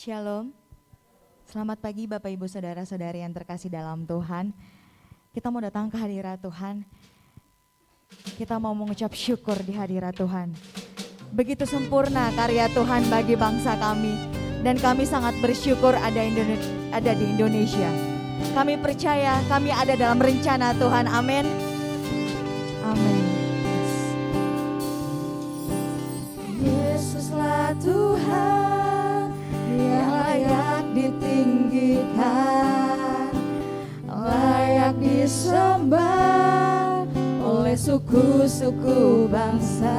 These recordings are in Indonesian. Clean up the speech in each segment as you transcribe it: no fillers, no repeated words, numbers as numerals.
Shalom, selamat pagi Bapak Ibu Saudara-saudari yang terkasih dalam Tuhan. Kita mau datang ke hadirat Tuhan, kita mau mengucap syukur di hadirat Tuhan. Begitu sempurna karya Tuhan bagi bangsa kami, dan kami sangat bersyukur ada di Indonesia. Kami percaya kami ada dalam rencana Tuhan, amin. Amin. Yesuslah Tuhan yang layak ditinggikan, layak disembah oleh suku-suku bangsa.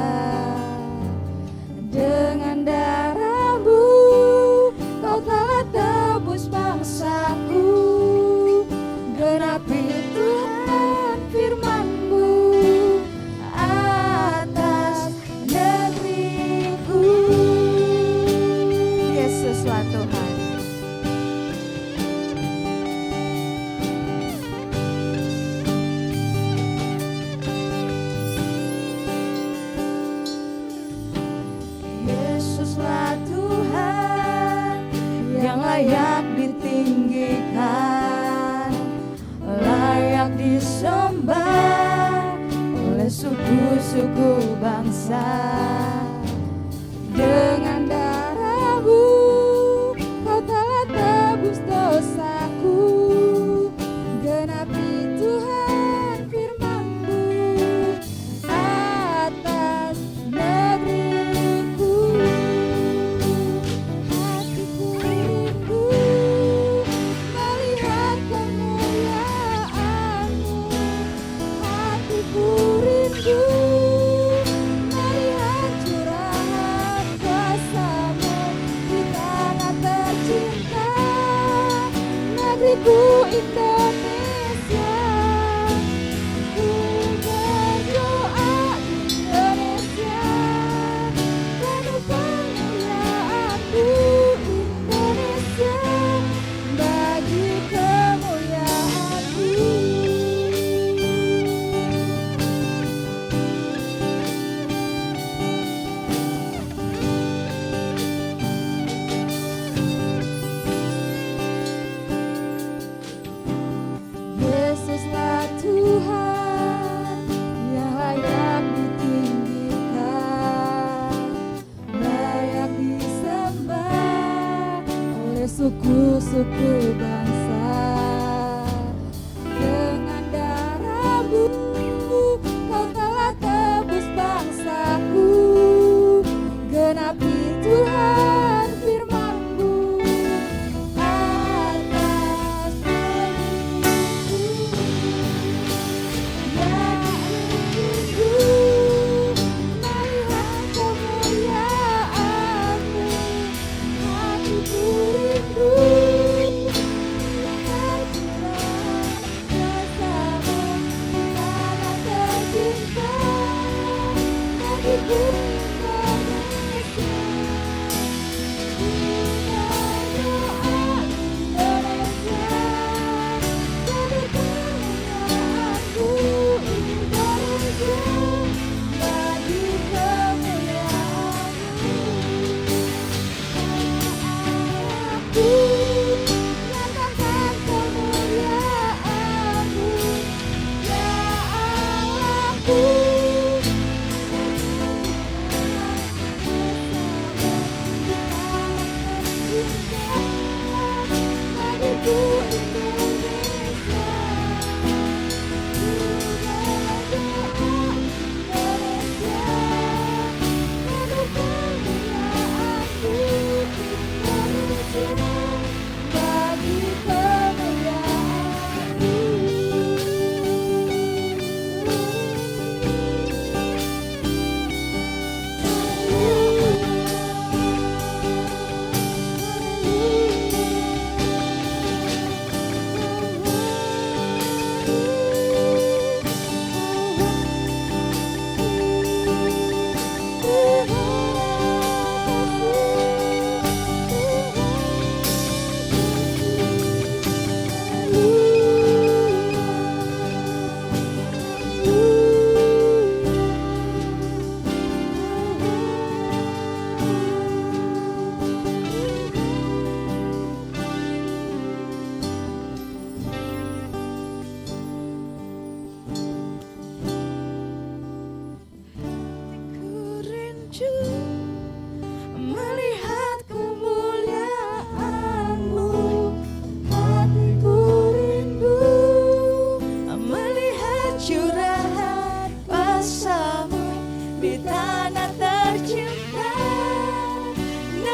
Dengan darah-Mu Kau telah tebus bangsaku, genapi Tuhan firman-Mu atas negeriku. Yesuslah Tuhan. Yesuslah Tuhan yang layak ditinggikan, layak disembah oleh suku-suku bangsa. Dengan darah-Mu Kau telah tebus dosaku, genapi Tuhan firman-Mu atas negeriku. Hatiku rindu melihat kemuliaan-Mu, hatiku rindu melihat curahan kuasa-Mu di tanah tercinta, negeriku Indonesia. Ku berdoa Indonesia, penuh kemuliaan-Mu Indonesia, bagi kemuliaan-Mu. Yesuslah Tuhan yang layak ditinggikan, layak disembah oleh suku-suku bangsa. Dengan darah-Mu Kau telah tebus bangsaku, genapi Tuhan firman-Mu atas negeriku. Ya rindu melihat kemuliaan-Mu, hatiku rindu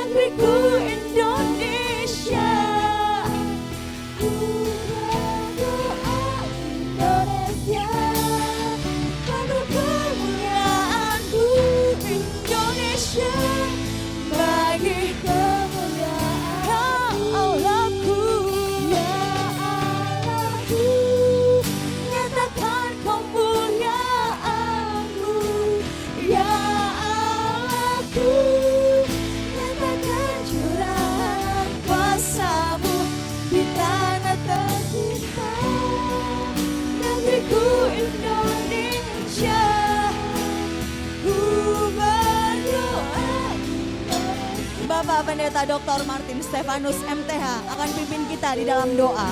negeriku Indonesia. Ku berdoa Indonesia, penuh kemuliaan-Ku Indonesia, bagi kemuliaan Allahku. Ya Allahku, nyatakan kemuliaan-Mu. Ya Allahku, nyatakan curahan kuasa-Mu di tanah tercinta, negeriku Indonesia. Ku berdoa Bapak Pendeta Dr. Martin Stefanus MTH akan pimpin kita di dalam doa.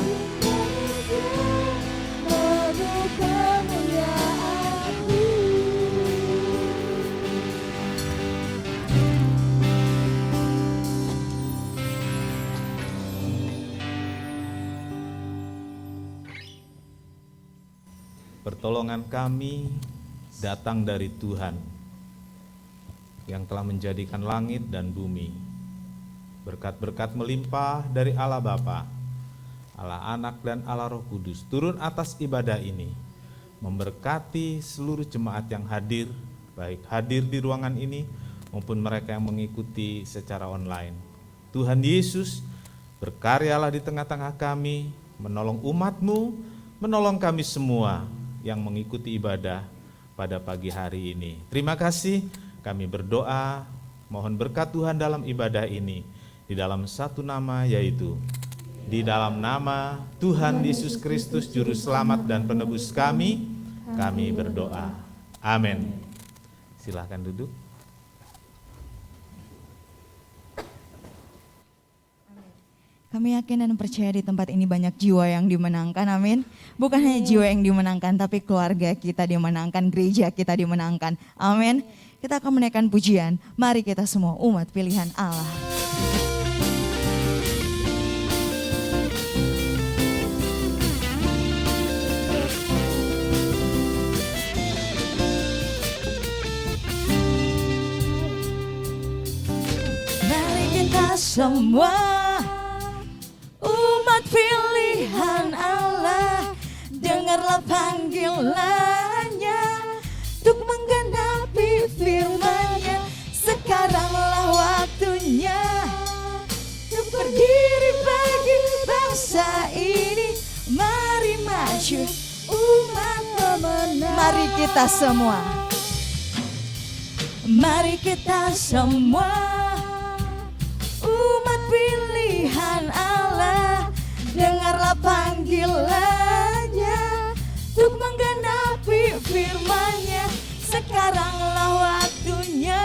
Penuh kemuliaan-Mu. Pertolongan kami datang dari Tuhan yang telah menjadikan langit dan bumi. Berkat-berkat melimpah dari Allah Bapa, Allah Anak dan Allah Roh Kudus turun atas ibadah ini, memberkati seluruh jemaat yang hadir, baik hadir di ruangan ini maupun mereka yang mengikuti secara online. Tuhan Yesus, berkaryalah di tengah-tengah kami, menolong umat-Mu, menolong kami semua yang mengikuti ibadah pada pagi hari ini. Terima kasih, kami berdoa, mohon berkat Tuhan dalam ibadah ini, di dalam satu nama, yaitu di dalam nama Tuhan Yesus Kristus Juru Selamat dan Penebus kami berdoa. Amin. Silahkan duduk. Kami yakin dan percaya di tempat ini banyak jiwa yang dimenangkan, amin. Bukan hanya jiwa yang dimenangkan, tapi keluarga kita dimenangkan, gereja kita dimenangkan, amin. Kita akan menaikkan pujian, mari kita semua umat pilihan Allah. Mari kita semua umat pilihan Allah, dengarlah panggilannya untuk menggenapi firman-Nya. Sekaranglah waktunya untuk berdiri bagi bangsa ini. Mari maju umat pemenang. Mari kita semua, mari kita semua umat pilihan Allah, dengarlah panggilannya untuk menggenapi firman-Nya. Sekaranglah waktunya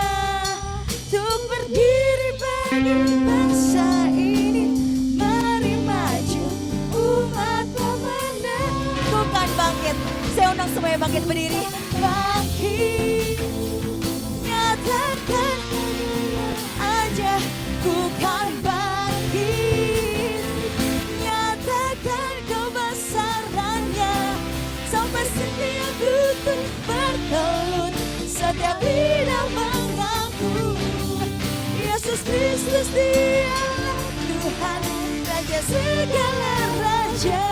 untuk berdiri bagi bangsa ini. Mari maju umat pemenang. Bukan bangkit, saya undang semuanya bangkit berdiri. Bangkit, nyatakan aja, ku kan bangkit, nyatakan kebesaran-Nya, sampai setiap lutut bertelut, setiap lidah mengaku Yesus Kristus Dialah Tuhan, Raja segala raja.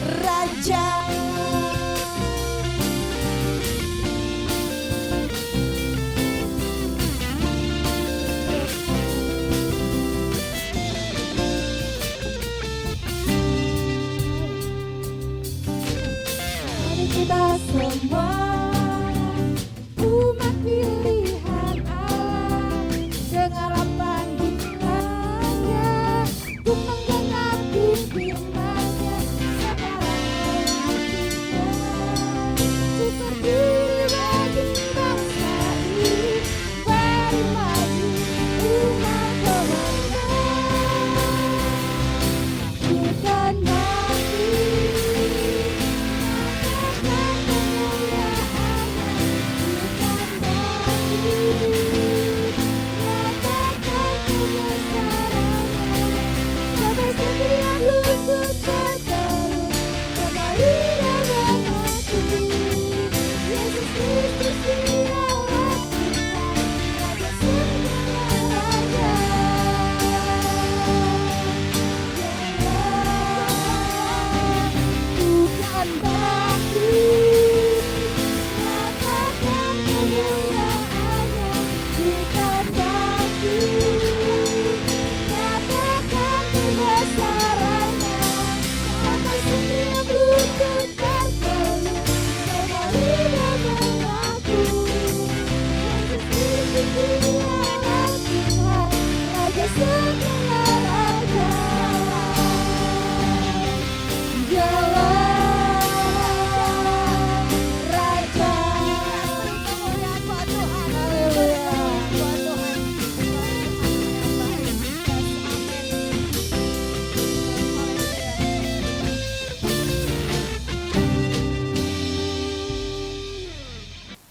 Raja. Kita semua umat pilihan Allah, dengar apa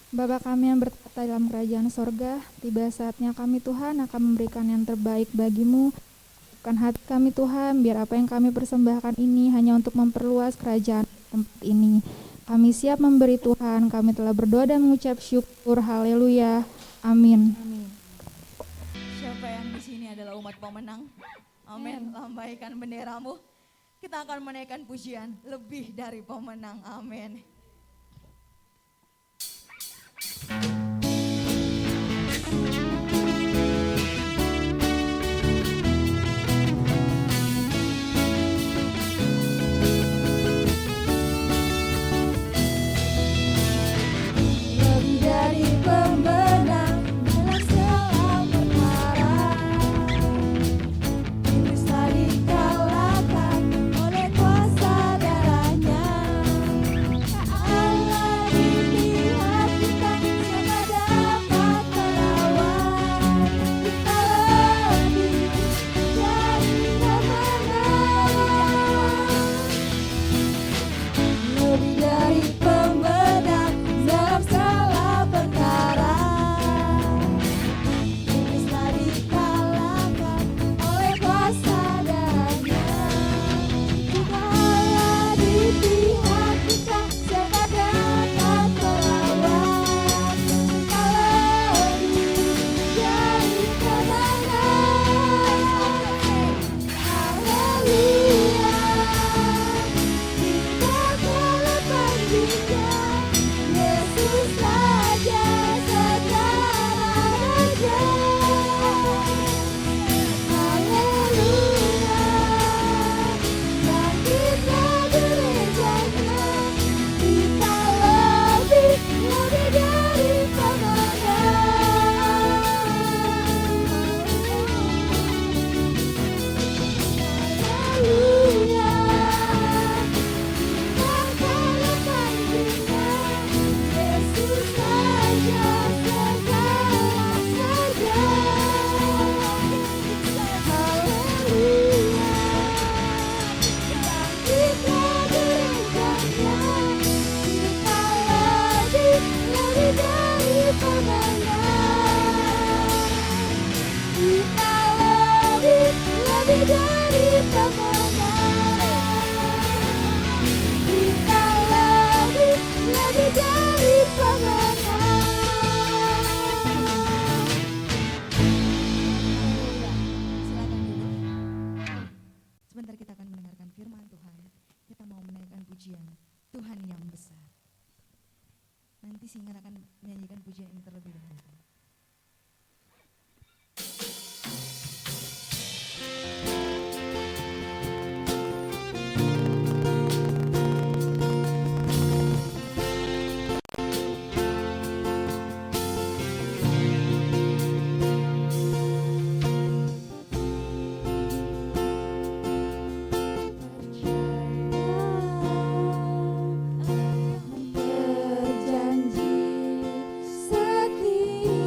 Bapa kami yang bertata dalam kerajaan sorga, tiba saatnya kami Tuhan akan memberikan yang terbaik bagimu. Bukan hati kami Tuhan, biar apa yang kami persembahkan ini hanya untuk memperluas kerajaan tempat ini. Kami siap memberi Tuhan, kami telah berdoa dan mengucap syukur, haleluya, amin. Amin. Siapa yang di sini adalah umat pemenang? Amin. Lambaikan benderamu. Kita akan menaikkan pujian lebih dari pemenang. Amin. Lebih dari pemenang dalam segala perkara, iblis telah dikalahkan oleh kuasa darahnya. Allah di pihak kita, siapa dapat melawan? Kita lebih dari pemenang, lebih dari pemenang dalam segala perkara. Iblis telah dikalahkan oleh kuasa darahnya. Jika Allah di pihak kita, siapa dapat melawan? Kita lebih dari pemenang. Haleluya. Kita kalah tandingnya, Yesus saja segala raja. Haleluya. Dan kita gerejanya, kita lebih dari pemenang. Haleluya. Yesus saja segala saja. Haleluya. Dan kita gerejanya, kita lebih dari pemenang. Kita lebih dari pemenang. Kita lebih dari pemenang. Silakan duduk. Sebentar kita akan mendengarkan firman Tuhan. Kita mau menaikkan pujian Tuhan yang besar. Nanti Singer akan menyanyikan pujian ini terlebih dahulu. Berjanji setia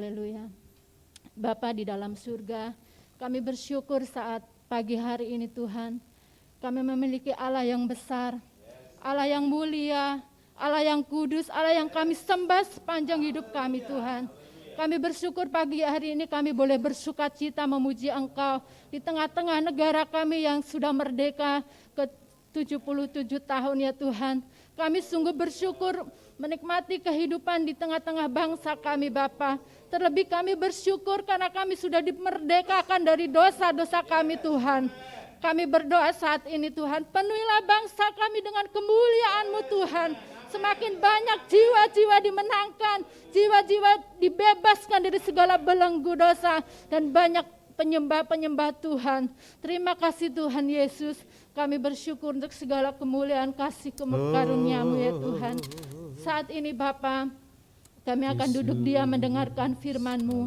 Haleluya. Bapa di dalam surga, kami bersyukur saat pagi hari ini Tuhan. Kami memiliki Allah yang besar, Allah yang mulia, Allah yang kudus, Allah yang kami sembah sepanjang hidup kami Tuhan. Kami bersyukur pagi hari ini kami boleh bersuka cita memuji Engkau di tengah-tengah negara kami yang sudah merdeka ke 77 tahun ya Tuhan. Kami sungguh bersyukur menikmati kehidupan di tengah-tengah bangsa kami Bapa. Terlebih kami bersyukur karena kami sudah dimerdekakan dari dosa-dosa kami Tuhan. Kami berdoa saat ini Tuhan, penuhilah bangsa kami dengan kemuliaan-Mu Tuhan. Semakin banyak jiwa-jiwa dimenangkan, jiwa-jiwa dibebaskan dari segala belenggu dosa, dan banyak penyembah-penyembah Tuhan. Terima kasih Tuhan Yesus, kami bersyukur untuk segala kemuliaan kasih karunia-Mu ya Tuhan. Saat ini Bapa, kami akan duduk diam mendengarkan firman-Mu.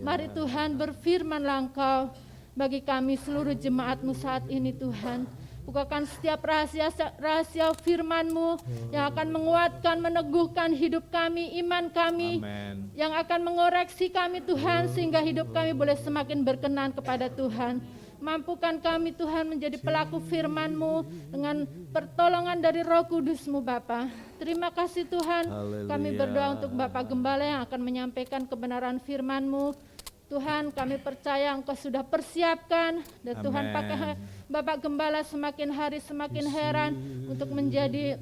Mari Tuhan, berfirmanlah Engkau bagi kami seluruh jemaat-Mu saat ini Tuhan. Bukakan setiap rahasia firman-Mu yang akan menguatkan, meneguhkan hidup kami, iman kami. Amen. Yang akan mengoreksi kami Tuhan, sehingga hidup kami boleh semakin berkenan kepada Tuhan. Mampukan kami Tuhan menjadi pelaku firman-Mu dengan pertolongan dari Roh Kudus-Mu Bapa. Terima kasih Tuhan. Kami berdoa untuk Bapak Gembala yang akan menyampaikan kebenaran firman-Mu. Tuhan, kami percaya Engkau sudah persiapkan, dan Tuhan pakai Bapak Gembala semakin hari semakin heran untuk menjadi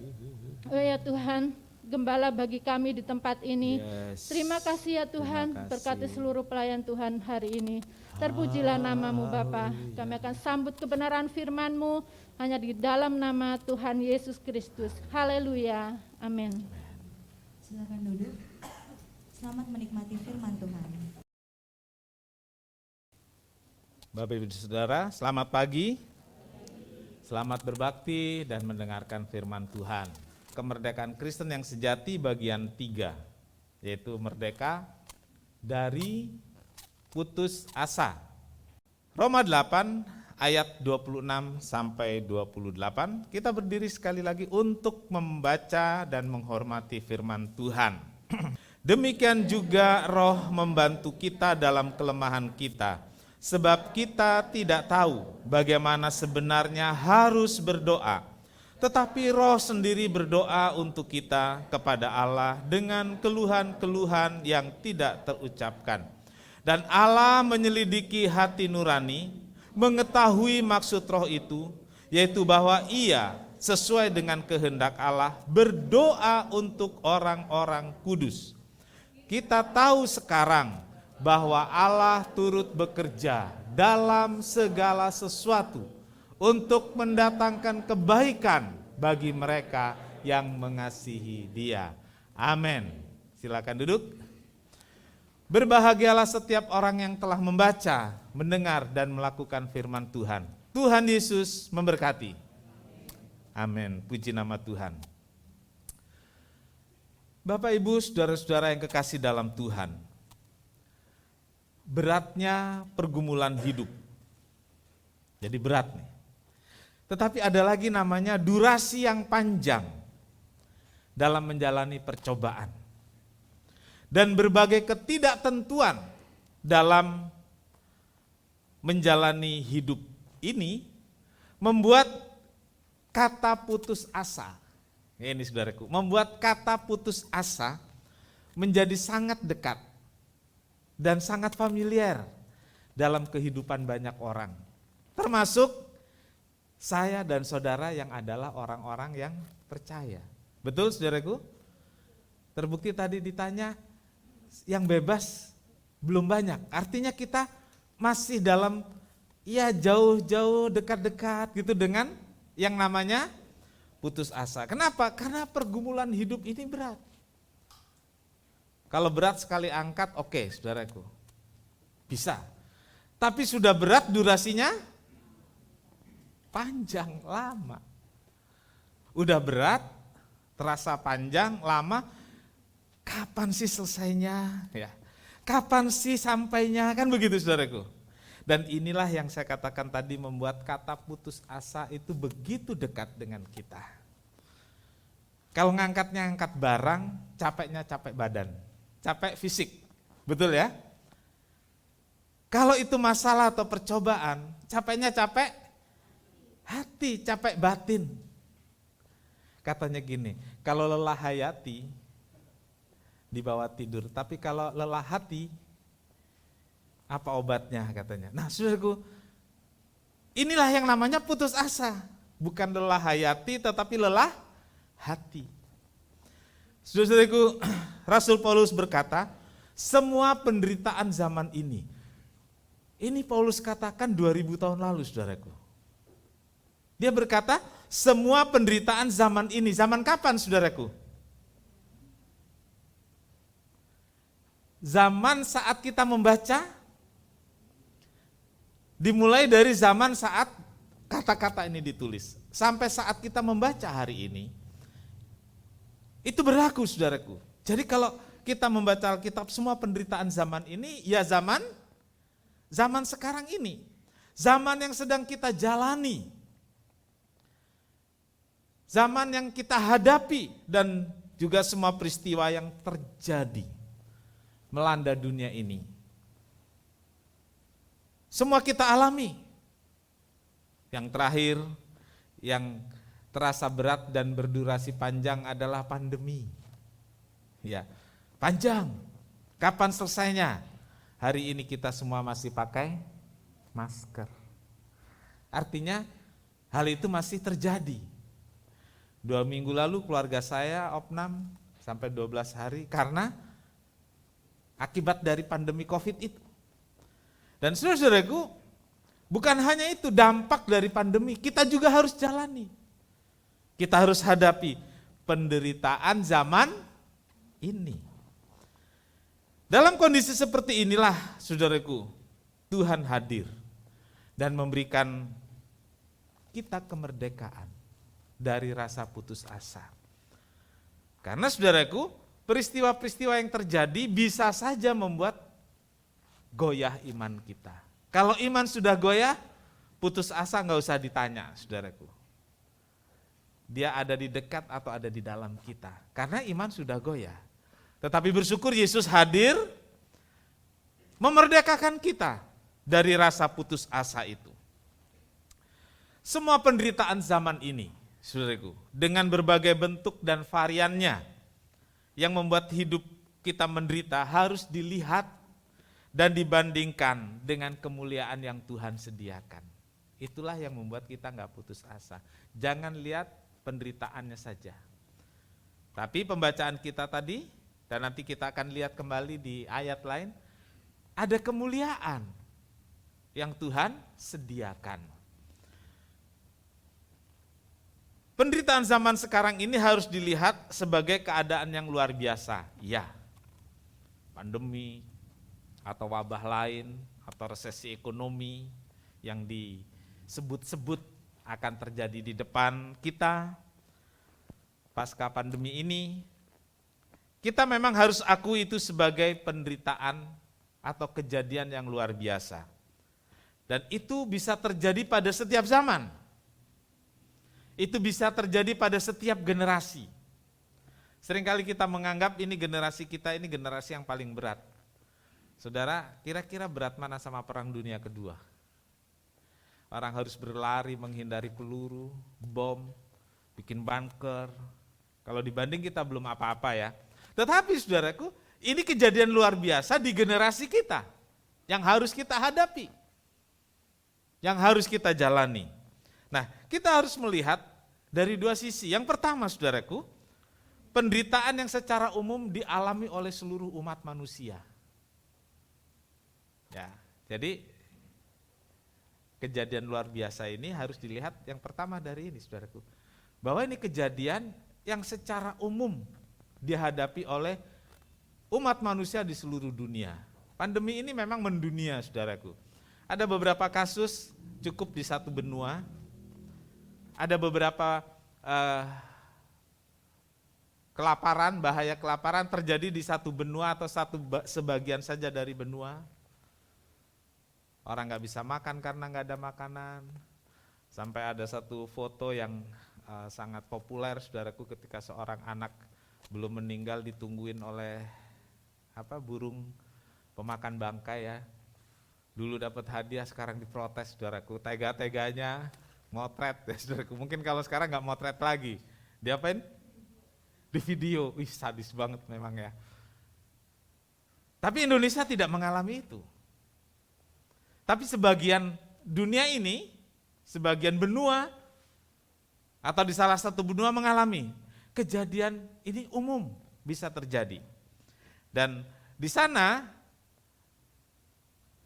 ya Tuhan, gembala bagi kami di tempat ini. Terima kasih ya Tuhan, berkati seluruh pelayan Tuhan hari ini. Terpujilah nama-Mu Bapa. Kami akan sambut kebenaran firman-Mu hanya di dalam nama Tuhan Yesus Kristus. Haleluya. Amin. Silakan duduk. Selamat menikmati firman Tuhan. Bapak Ibu Saudara, selamat pagi. Selamat berbakti dan mendengarkan firman Tuhan. Kemerdekaan Kristen yang sejati bagian 3, yaitu merdeka dari putus asa. Roma 8 ayat 26 sampai 28, kita berdiri sekali lagi untuk membaca dan menghormati firman Tuhan. Demikian juga Roh membantu kita dalam kelemahan kita. Sebab kita tidak tahu bagaimana sebenarnya harus berdoa, tetapi Roh sendiri berdoa untuk kita kepada Allah dengan keluhan-keluhan yang tidak terucapkan. Dan Allah menyelidiki hati nurani, mengetahui maksud Roh itu, yaitu bahwa Ia sesuai dengan kehendak Allah berdoa untuk orang-orang kudus. Kita tahu sekarang bahwa Allah turut bekerja dalam segala sesuatu untuk mendatangkan kebaikan bagi mereka yang mengasihi Dia. Amin. Silakan duduk. Berbahagialah setiap orang yang telah membaca, mendengar, dan melakukan firman Tuhan. Tuhan Yesus memberkati. Amin. Puji nama Tuhan. Bapak, Ibu, saudara-saudara yang kekasih dalam Tuhan, beratnya pergumulan hidup. Jadi berat nih. Tetapi ada lagi namanya durasi yang panjang dalam menjalani percobaan. Dan berbagai ketidaktentuan dalam menjalani hidup ini membuat kata putus asa, ini saudaraku, membuat kata putus asa menjadi sangat dekat dan sangat familiar dalam kehidupan banyak orang. Termasuk saya dan saudara yang adalah orang-orang yang percaya. Betul saudaraku? Terbukti tadi ditanya, yang bebas belum banyak. Artinya kita masih dalam jauh-jauh dekat-dekat gitu dengan yang namanya putus asa. Kenapa? Karena pergumulan hidup ini berat. Kalau berat sekali angkat, oke, saudaraku, bisa. Tapi sudah berat durasinya panjang, lama. Udah berat, terasa panjang, lama, kapan sih selesainya? Ya, kapan sih sampainya? Kan begitu saudaraku. Dan inilah yang saya katakan tadi membuat kata putus asa itu begitu dekat dengan kita. Kalau ngangkatnya angkat barang, capeknya capek badan. Capek fisik, Betul ya? Kalau itu masalah atau percobaan, capeknya capek hati, capek batin. Katanya gini, kalau lelah hayati dibawa tidur, tapi kalau lelah hati apa obatnya katanya. Nah saudaraku, inilah yang namanya putus asa. Bukan lelah hayati tetapi lelah hati. Saudaraku, Rasul Paulus berkata, semua penderitaan zaman ini Paulus katakan 2000 tahun lalu saudaraku. Dia berkata, semua penderitaan zaman ini, zaman kapan saudaraku? Zaman saat kita membaca, dimulai dari zaman saat kata-kata ini ditulis, sampai saat kita membaca hari ini, itu berlaku saudaraku. Jadi kalau kita membaca Alkitab, semua penderitaan zaman ini, ya zaman sekarang ini. Zaman yang sedang kita jalani. Zaman yang kita hadapi dan juga semua peristiwa yang terjadi melanda dunia ini. Semua kita alami. Yang terakhir, yang terasa berat dan berdurasi panjang adalah pandemi. Ya, panjang. Kapan selesainya? Hari ini kita semua masih pakai masker. Artinya hal itu masih terjadi. 2 minggu lalu keluarga saya opnam sampai 12 hari karena akibat dari pandemi COVID itu. Dan saudara-saudaraku, bukan hanya itu dampak dari pandemi, kita juga harus jalani. Kita harus hadapi penderitaan zaman ini. Dalam kondisi seperti inilah, saudaraku, Tuhan hadir dan memberikan kita kemerdekaan dari rasa putus asa. Karena saudaraku, peristiwa-peristiwa yang terjadi bisa saja membuat goyah iman kita. Kalau iman sudah goyah, putus asa nggak usah ditanya, saudaraku. Dia ada di dekat atau ada di dalam kita. Karena iman sudah goyah. Tetapi bersyukur Yesus hadir memerdekakan kita dari rasa putus asa itu. Semua penderitaan zaman ini, saudaraku, dengan berbagai bentuk dan variannya yang membuat hidup kita menderita harus dilihat dan dibandingkan dengan kemuliaan yang Tuhan sediakan. Itulah yang membuat kita nggak putus asa. Jangan lihat penderitaannya saja. Tapi pembacaan kita tadi, dan nanti kita akan lihat kembali di ayat lain, ada kemuliaan yang Tuhan sediakan. Penderitaan zaman sekarang ini harus dilihat sebagai keadaan yang luar biasa. Ya, pandemi atau wabah lain atau resesi ekonomi yang disebut-sebut akan terjadi di depan kita pasca pandemi ini, kita memang harus akui itu sebagai penderitaan atau kejadian yang luar biasa. Dan itu bisa terjadi pada setiap zaman. Itu bisa terjadi pada setiap generasi. Seringkali kita menganggap ini generasi kita, ini generasi yang paling berat. Saudara, kira-kira berat mana sama Perang Dunia Kedua? Orang harus berlari menghindari peluru, bom, bikin bunker. Kalau dibanding kita belum apa-apa ya. Tetapi saudaraku, ini kejadian luar biasa di generasi kita yang harus kita hadapi, yang harus kita jalani. Nah, kita harus melihat dari dua sisi. Yang pertama, saudaraku, penderitaan yang secara umum dialami oleh seluruh umat manusia. Ya, jadi kejadian luar biasa ini harus dilihat yang pertama dari ini, saudaraku, bahwa ini kejadian yang secara umum dihadapi oleh umat manusia di seluruh dunia. Pandemi ini memang mendunia, saudaraku. Ada beberapa kasus cukup di satu benua, ada beberapa kelaparan, bahaya kelaparan terjadi di satu benua atau sebagian saja dari benua. Orang nggak bisa makan karena nggak ada makanan. Sampai ada satu foto yang sangat populer, saudaraku, ketika seorang anak belum meninggal ditungguin oleh burung pemakan bangkai ya. Dulu dapat hadiah, sekarang diprotes saudaraku. Tega-teganya motret ya saudaraku. Mungkin kalau sekarang nggak motret lagi. Diapain? Di video. Wih, sadis banget memang ya. Tapi Indonesia tidak mengalami itu. Tapi sebagian dunia ini, sebagian benua, atau di salah satu benua mengalami. Kejadian ini umum bisa terjadi. Dan di sana,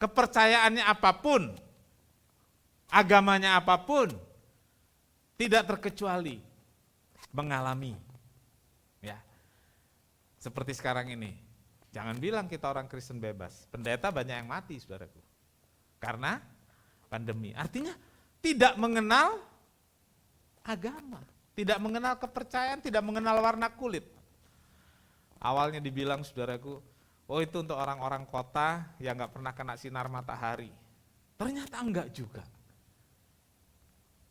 kepercayaannya apapun, agamanya apapun, tidak terkecuali mengalami. Ya, seperti sekarang ini, jangan bilang kita orang Kristen bebas, pendeta banyak yang mati saudaraku, karena pandemi. Artinya tidak mengenal agama, tidak mengenal kepercayaan, tidak mengenal warna kulit. Awalnya dibilang saudaraku, oh itu untuk orang-orang kota yang gak pernah kena sinar matahari. Ternyata enggak juga.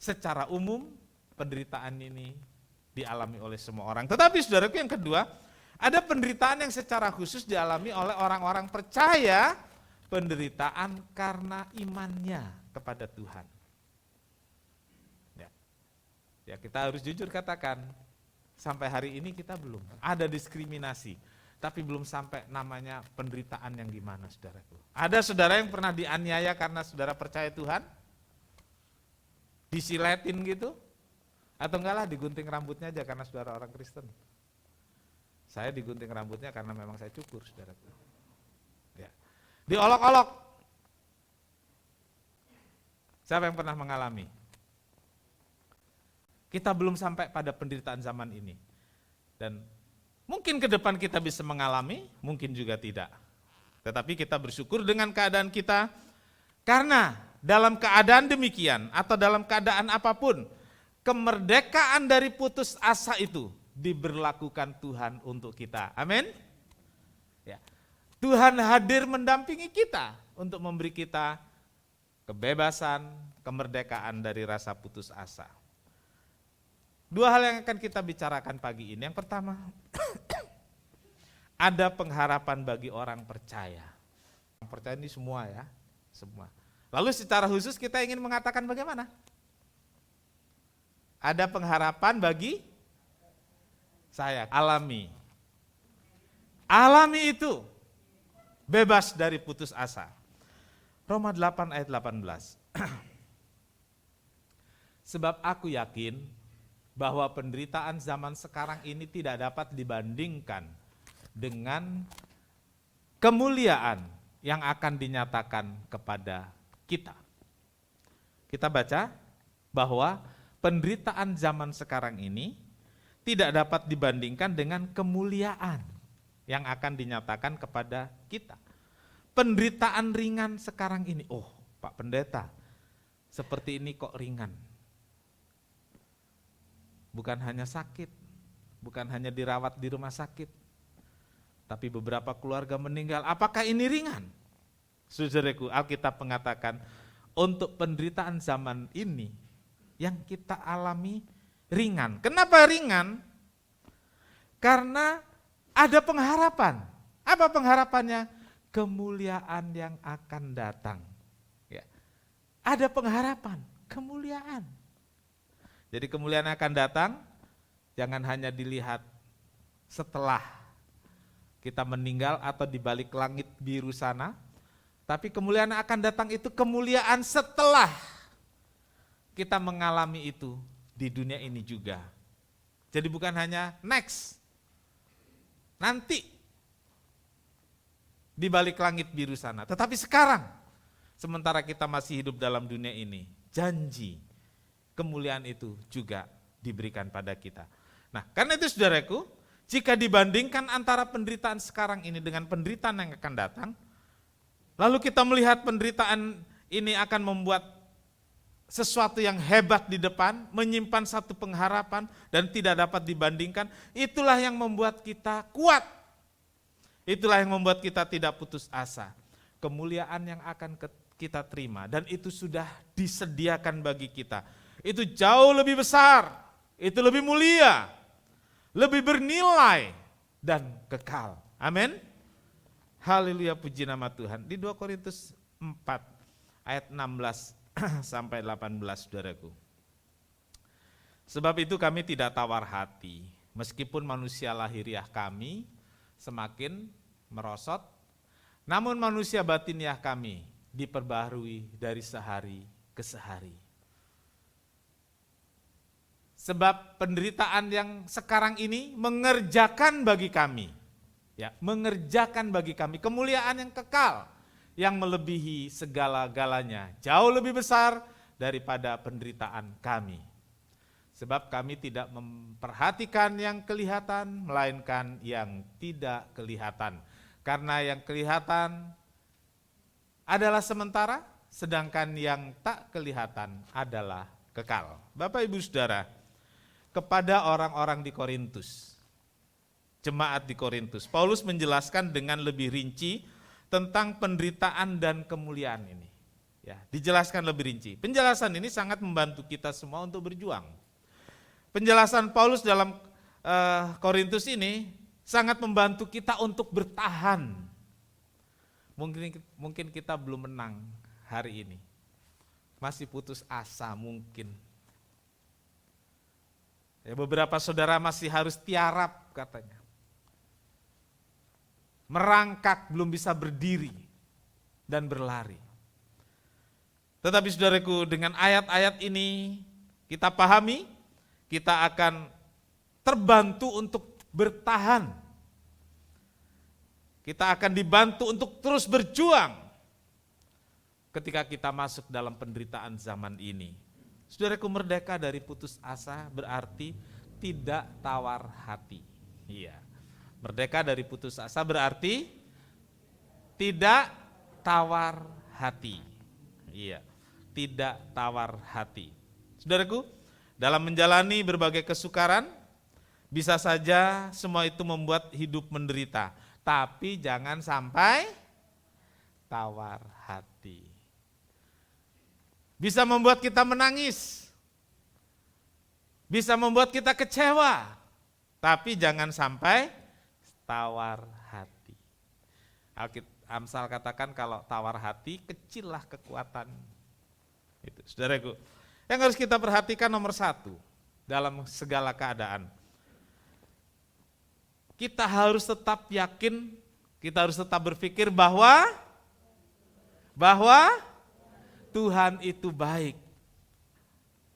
Secara umum penderitaan ini dialami oleh semua orang. Tetapi saudaraku yang kedua, ada penderitaan yang secara khusus dialami oleh orang-orang percaya, penderitaan karena imannya kepada Tuhan. Ya kita harus jujur katakan, sampai hari ini kita belum ada diskriminasi, tapi belum sampai namanya penderitaan yang gimana saudaraku. Ada saudara yang pernah dianiaya karena saudara percaya Tuhan? Disiletin gitu? Atau enggak lah digunting rambutnya aja karena saudara orang Kristen? Saya digunting rambutnya karena memang saya cukur saudaraku. Ya. Diolok-olok. Siapa yang pernah mengalami? Kita belum sampai pada penderitaan zaman ini. Dan mungkin ke depan kita bisa mengalami, mungkin juga tidak. Tetapi kita bersyukur dengan keadaan kita, karena dalam keadaan demikian atau dalam keadaan apapun, kemerdekaan dari putus asa itu diberlakukan Tuhan untuk kita. Amin. Ya. Tuhan hadir mendampingi kita untuk memberi kita kebebasan, kemerdekaan dari rasa putus asa. Dua hal yang akan kita bicarakan pagi ini. Yang pertama, ada pengharapan bagi orang percaya. Orang percaya ini semua ya, semua. Lalu secara khusus kita ingin mengatakan bagaimana? Ada pengharapan bagi saya, alami. Alami itu, bebas dari putus asa. Roma 8 ayat 18. Sebab aku yakin bahwa penderitaan zaman sekarang ini tidak dapat dibandingkan dengan kemuliaan yang akan dinyatakan kepada kita. Kita baca bahwa penderitaan zaman sekarang ini tidak dapat dibandingkan dengan kemuliaan yang akan dinyatakan kepada kita. Penderitaan ringan sekarang ini, oh Pak Pendeta, seperti ini kok ringan. Bukan hanya sakit, bukan hanya dirawat di rumah sakit, tapi beberapa keluarga meninggal. Apakah ini ringan? Saudaraku, Alkitab mengatakan untuk penderitaan zaman ini yang kita alami ringan. Kenapa ringan? Karena ada pengharapan. Apa pengharapannya? Kemuliaan yang akan datang. Ya. Ada pengharapan, kemuliaan. Jadi kemuliaan akan datang, jangan hanya dilihat setelah kita meninggal atau di balik langit biru sana, tapi kemuliaan akan datang itu kemuliaan setelah kita mengalami itu di dunia ini juga. Jadi bukan hanya next, nanti di balik langit biru sana, tetapi sekarang, sementara kita masih hidup dalam dunia ini, janji kemuliaan itu juga diberikan pada kita. Nah, karena itu saudaraku, jika dibandingkan antara penderitaan sekarang ini dengan penderitaan yang akan datang, lalu kita melihat penderitaan ini akan membuat sesuatu yang hebat di depan, menyimpan satu pengharapan dan tidak dapat dibandingkan, itulah yang membuat kita kuat. Itulah yang membuat kita tidak putus asa. Kemuliaan yang akan kita terima dan itu sudah disediakan bagi kita. Itu jauh lebih besar, itu lebih mulia, lebih bernilai dan kekal. Amin. Haleluya, puji nama Tuhan. Di 2 Korintus 4 ayat 16 sampai 18, saudaraku. Sebab itu kami tidak tawar hati, meskipun manusia lahiriah kami semakin merosot, namun manusia batiniah kami diperbaharui dari sehari ke sehari. Sebab penderitaan yang sekarang ini mengerjakan bagi kami, ya, mengerjakan bagi kami kemuliaan yang kekal, yang melebihi segala-galanya, jauh lebih besar daripada penderitaan kami. Sebab kami tidak memperhatikan yang kelihatan, melainkan yang tidak kelihatan. Karena yang kelihatan adalah sementara, sedangkan yang tak kelihatan adalah kekal. Bapak Ibu Saudara, kepada orang-orang di Korintus, jemaat di Korintus, Paulus menjelaskan dengan lebih rinci tentang penderitaan dan kemuliaan ini. Ya, dijelaskan lebih rinci. Penjelasan ini sangat membantu kita semua untuk berjuang. Penjelasan Paulus dalam Korintus ini sangat membantu kita untuk bertahan. Mungkin kita belum menang hari ini. Masih putus asa mungkin. Ya, beberapa saudara masih harus tiarap katanya. Merangkak, belum bisa berdiri dan berlari. Tetapi saudaraku, dengan ayat-ayat ini kita pahami, kita akan terbantu untuk bertahan. Kita akan dibantu untuk terus berjuang ketika kita masuk dalam penderitaan zaman ini. Saudaraku, merdeka dari putus asa berarti tidak tawar hati. Iya. Merdeka dari putus asa berarti tidak tawar hati. Iya. Tidak tawar hati. Saudaraku, dalam menjalani berbagai kesukaran, bisa saja semua itu membuat hidup menderita. Tapi jangan sampai tawar hati. Bisa membuat kita menangis. Bisa membuat kita kecewa. Tapi jangan sampai tawar hati. Amsal katakan kalau tawar hati, kecillah kekuatan. Itu, saudaraku. Yang harus kita perhatikan nomor satu dalam segala keadaan. Kita harus tetap yakin, kita harus tetap berpikir bahwa Tuhan itu baik.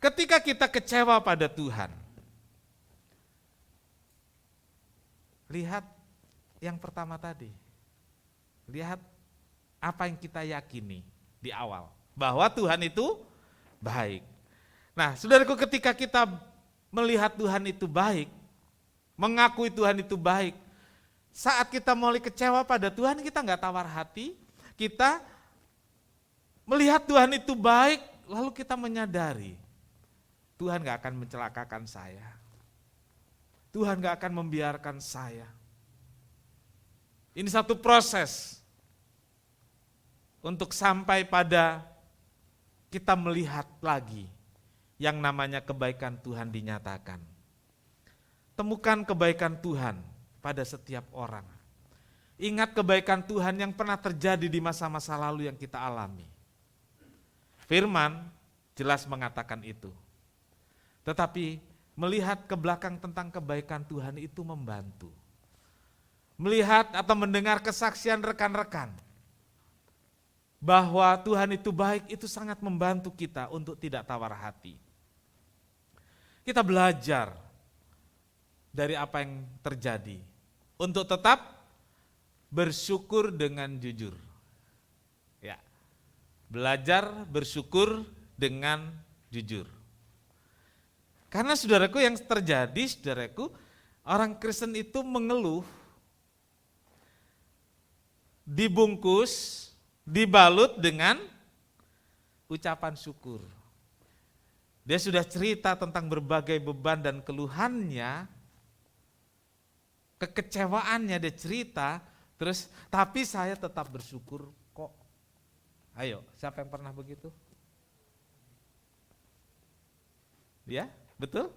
Ketika kita kecewa pada Tuhan, lihat yang pertama tadi. Lihat apa yang kita yakini di awal, bahwa Tuhan itu baik. Nah, saudaraku, ketika kita melihat Tuhan itu baik, mengakui Tuhan itu baik, saat kita mulai kecewa pada Tuhan, kita nggak tawar hati, kita melihat Tuhan itu baik, lalu kita menyadari, Tuhan nggak akan mencelakakan saya, Tuhan nggak akan membiarkan saya. Ini satu proses untuk sampai pada kita melihat lagi yang namanya kebaikan Tuhan dinyatakan. Temukan kebaikan Tuhan pada setiap orang. Ingat kebaikan Tuhan yang pernah terjadi di masa-masa lalu yang kita alami. Firman jelas mengatakan itu. Tetapi melihat ke belakang tentang kebaikan Tuhan itu membantu. Melihat atau mendengar kesaksian rekan-rekan bahwa Tuhan itu baik, itu sangat membantu kita untuk tidak tawar hati. Kita belajar dari apa yang terjadi untuk tetap bersyukur dengan jujur. Ya. Belajar bersyukur dengan jujur. Karena saudaraku, yang terjadi, saudaraku, orang Kristen itu mengeluh, dibungkus, dibalut dengan ucapan syukur. Dia sudah cerita tentang berbagai beban dan keluhannya, kekecewaannya dia cerita, terus tapi saya tetap bersyukur kok. Ayo, siapa yang pernah begitu? Ya, betul?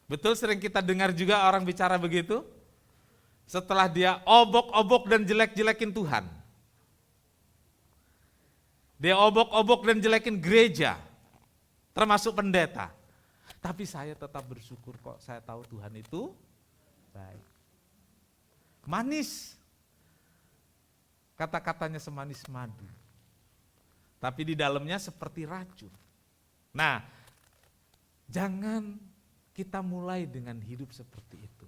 Betul, sering kita dengar juga orang bicara begitu. setelah dia obok-obok dan jelek-jelekin Tuhan. Dia obok-obok dan jelekin gereja, termasuk pendeta. Tapi saya tetap bersyukur kok, saya tahu Tuhan itu baik. Manis, kata-katanya semanis madu. Tapi di dalamnya seperti racun. Nah, jangan kita mulai dengan hidup seperti itu.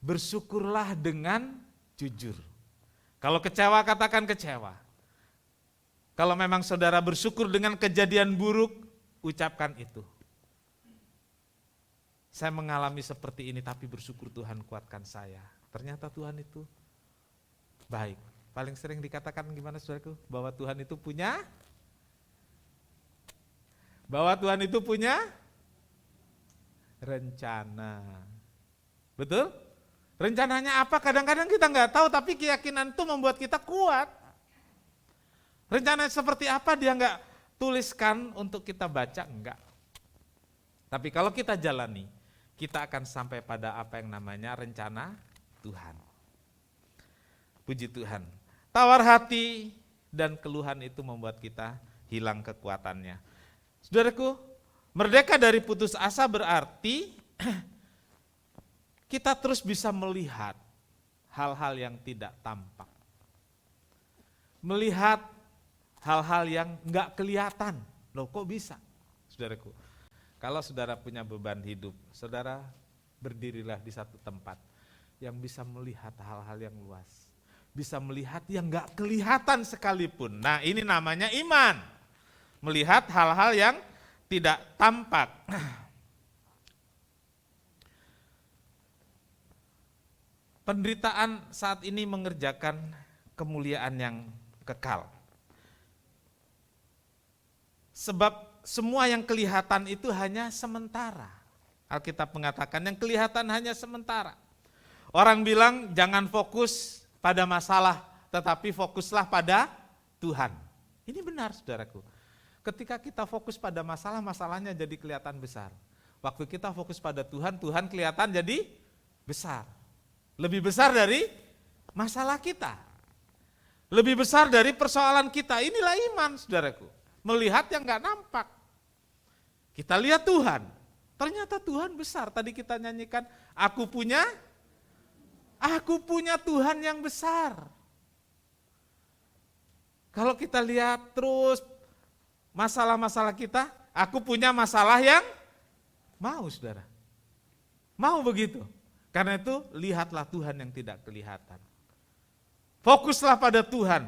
Bersyukurlah dengan jujur. Kalau kecewa, katakan kecewa. Kalau memang saudara bersyukur dengan kejadian buruk, ucapkan itu. Saya mengalami seperti ini, tapi bersyukur Tuhan kuatkan saya. Ternyata Tuhan itu baik. Paling sering dikatakan gimana saudaraku? Bahwa Tuhan itu punya rencana. Betul? Rencananya apa? Kadang-kadang kita nggak tahu, tapi keyakinan itu membuat kita kuat. Rencana seperti apa dia nggak tuliskan untuk kita baca, enggak. Tapi kalau kita jalani, kita akan sampai pada apa yang namanya rencana Tuhan. Puji Tuhan. Tawar hati dan keluhan itu membuat kita hilang kekuatannya. Saudaraku, merdeka dari putus asa berarti kita terus bisa melihat hal-hal yang tidak tampak. Melihat hal-hal yang enggak kelihatan. Loh kok bisa? Saudaraku, kalau saudara punya beban hidup, saudara berdirilah di satu tempat yang bisa melihat hal-hal yang luas. Bisa melihat yang enggak kelihatan sekalipun. Nah, ini namanya iman. Melihat hal-hal yang tidak tampak. Penderitaan saat ini mengerjakan kemuliaan yang kekal. Sebab semua yang kelihatan itu hanya sementara. Alkitab mengatakan yang kelihatan hanya sementara. Orang bilang jangan fokus pada masalah, tetapi fokuslah pada Tuhan. Ini benar saudaraku. Ketika kita fokus pada masalah, masalahnya jadi kelihatan besar. Waktu kita fokus pada Tuhan, Tuhan kelihatan jadi besar. Lebih besar dari masalah kita. Lebih besar dari persoalan kita. Inilah iman saudaraku. Melihat yang gak nampak. Kita lihat Tuhan. Ternyata Tuhan besar. Tadi kita nyanyikan, aku punya Tuhan yang besar. Kalau kita lihat terus masalah-masalah kita, aku punya masalah yang mau saudara. Mau begitu. Karena itu lihatlah Tuhan yang tidak kelihatan. Fokuslah pada Tuhan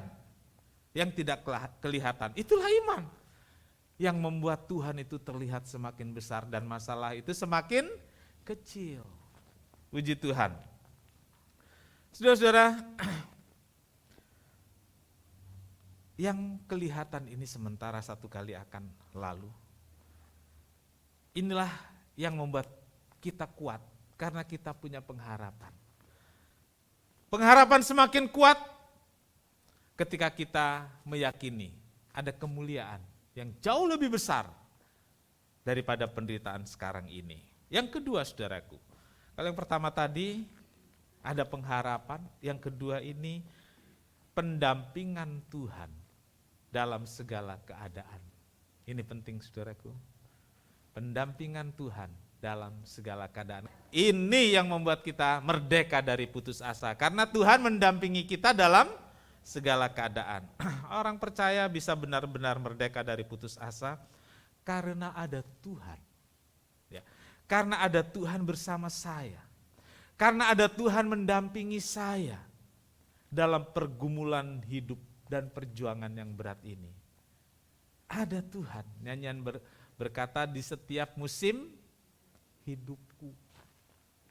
yang tidak kelihatan. Itulah iman yang membuat Tuhan itu terlihat semakin besar dan masalah itu semakin kecil. Puji Tuhan. Saudara-saudara, yang kelihatan ini sementara satu kali akan lalu. Inilah yang membuat kita kuat karena kita punya pengharapan. Pengharapan semakin kuat ketika kita meyakini ada kemuliaan yang jauh lebih besar daripada penderitaan sekarang ini. Yang kedua saudaraku, kalau yang pertama tadi ada pengharapan, yang kedua ini pendampingan Tuhan dalam segala keadaan. Ini penting saudaraku, pendampingan Tuhan dalam segala keadaan. Ini yang membuat kita merdeka dari putus asa, karena Tuhan mendampingi kita dalam segala keadaan. Orang percaya bisa benar-benar merdeka dari putus asa karena ada Tuhan. Ya, karena ada Tuhan bersama saya. Karena ada Tuhan mendampingi saya dalam pergumulan hidup dan perjuangan yang berat ini. Ada Tuhan, nyanyian berkata di setiap musim hidupku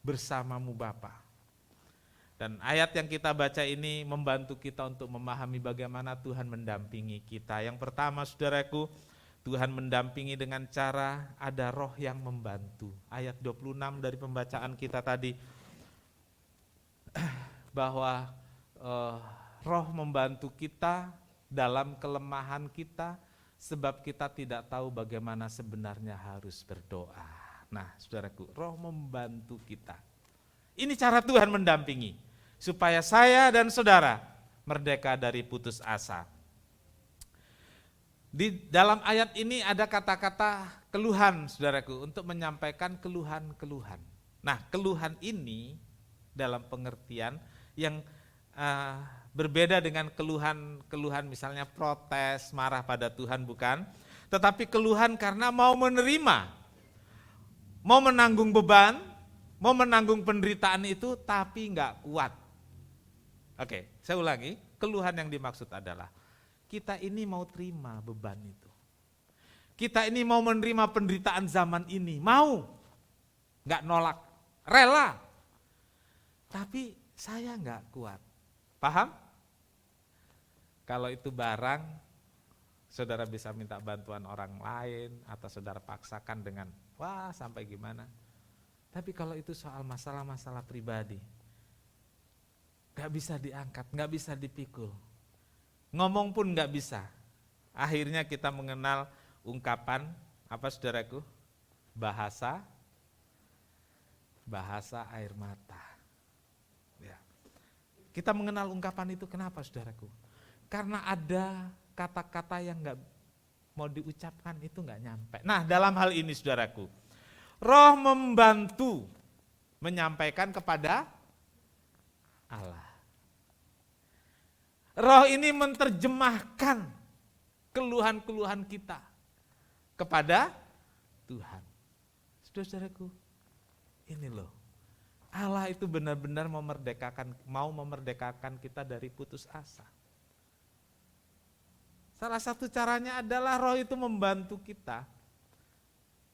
bersamamu Bapa. Dan ayat yang kita baca ini membantu kita untuk memahami bagaimana Tuhan mendampingi kita. Yang pertama saudaraku, Tuhan mendampingi dengan cara ada roh yang membantu. Ayat 26 dari pembacaan kita tadi, bahwa roh membantu kita dalam kelemahan kita, sebab kita tidak tahu bagaimana sebenarnya harus berdoa. Nah saudaraku, roh membantu kita. Ini cara Tuhan mendampingi, supaya saya dan saudara merdeka dari putus asa. Di dalam ayat ini ada kata-kata keluhan, saudaraku, untuk menyampaikan keluhan-keluhan. Nah, keluhan ini dalam pengertian yang berbeda dengan keluhan misalnya protes, marah pada Tuhan, bukan. Tetapi keluhan karena mau menerima, mau menanggung beban, mau menanggung penderitaan itu tapi enggak kuat. Oke, saya ulangi, keluhan yang dimaksud adalah kita ini mau terima beban itu. Kita ini mau menerima penderitaan zaman ini, mau, enggak nolak, rela. Tapi saya enggak kuat. Paham? Kalau itu barang, saudara bisa minta bantuan orang lain atau saudara paksakan dengan wah sampai gimana. Tapi kalau itu soal masalah-masalah pribadi, gak bisa diangkat, gak bisa dipikul. Ngomong pun gak bisa. Akhirnya kita mengenal ungkapan, apa saudaraku? Bahasa air mata. Ya. Kita mengenal ungkapan itu kenapa saudaraku? Karena ada kata-kata yang gak mau diucapkan itu gak nyampe. Nah, dalam hal ini saudaraku, Roh membantu menyampaikan kepada Allah. Roh ini menerjemahkan keluhan-keluhan kita kepada Tuhan. Saudara-saudaraku, ini loh, Allah itu benar-benar mau memerdekakan kita dari putus asa. Salah satu caranya adalah Roh itu membantu kita.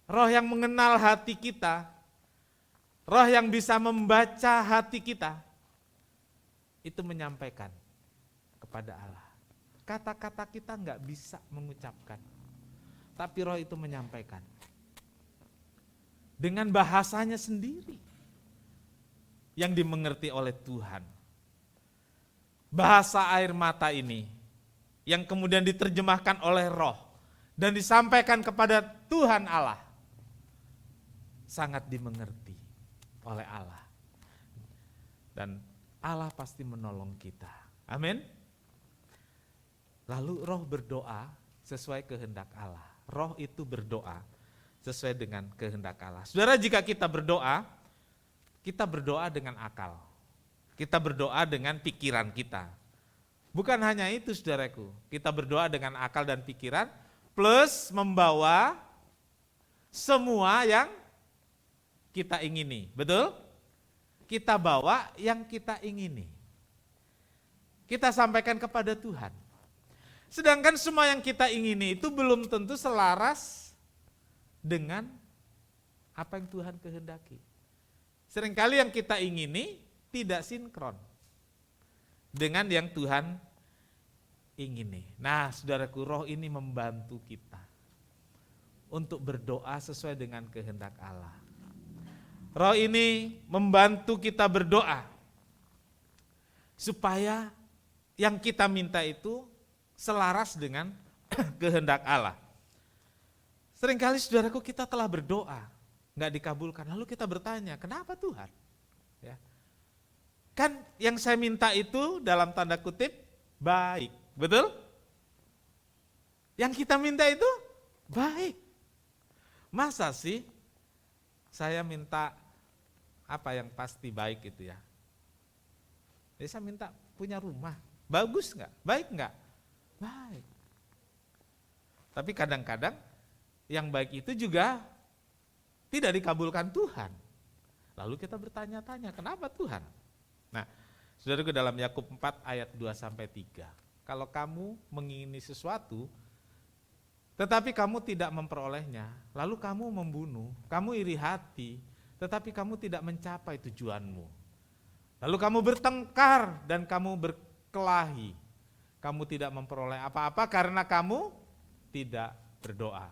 Roh yang mengenal hati kita, Roh yang bisa membaca hati kita, itu menyampaikan kepada Allah. Kata-kata kita enggak bisa mengucapkan, tapi Roh itu menyampaikan. Dengan bahasanya sendiri, yang dimengerti oleh Tuhan. Bahasa air mata ini, yang kemudian diterjemahkan oleh Roh, dan disampaikan kepada Tuhan Allah, sangat dimengerti oleh Allah. Dan Allah pasti menolong kita. Amin. Lalu Roh berdoa sesuai kehendak Allah. Roh itu berdoa sesuai dengan kehendak Allah. Saudara, jika kita berdoa dengan akal. Kita berdoa dengan pikiran kita. Bukan hanya itu saudaraku, kita berdoa dengan akal dan pikiran plus membawa semua yang kita ingini, betul? Kita bawa yang kita ingini. Kita sampaikan kepada Tuhan. Sedangkan semua yang kita ingini itu belum tentu selaras dengan apa yang Tuhan kehendaki. Seringkali yang kita ingini tidak sinkron dengan yang Tuhan ingini. Nah, saudaraku, Roh ini membantu kita untuk berdoa sesuai dengan kehendak Allah. Roh ini membantu kita berdoa supaya yang kita minta itu selaras dengan kehendak Allah. Seringkali saudaraku kita telah berdoa, enggak dikabulkan, lalu kita bertanya, kenapa Tuhan? Ya. Kan yang saya minta itu dalam tanda kutip baik, betul? Yang kita minta itu baik. Masa sih saya minta apa yang pasti baik itu ya? Jadi saya minta punya rumah, bagus enggak? Baik enggak? Baik. Tapi kadang-kadang yang baik itu juga tidak dikabulkan Tuhan. Lalu kita bertanya-tanya, kenapa Tuhan? Nah, saudaraku, dalam Yakub 4 ayat 2-3, kalau kamu mengingini sesuatu, tetapi kamu tidak memperolehnya, lalu kamu membunuh, kamu iri hati, tetapi kamu tidak mencapai tujuanmu. Lalu kamu bertengkar dan kamu berkelahi, kamu tidak memperoleh apa-apa karena kamu tidak berdoa.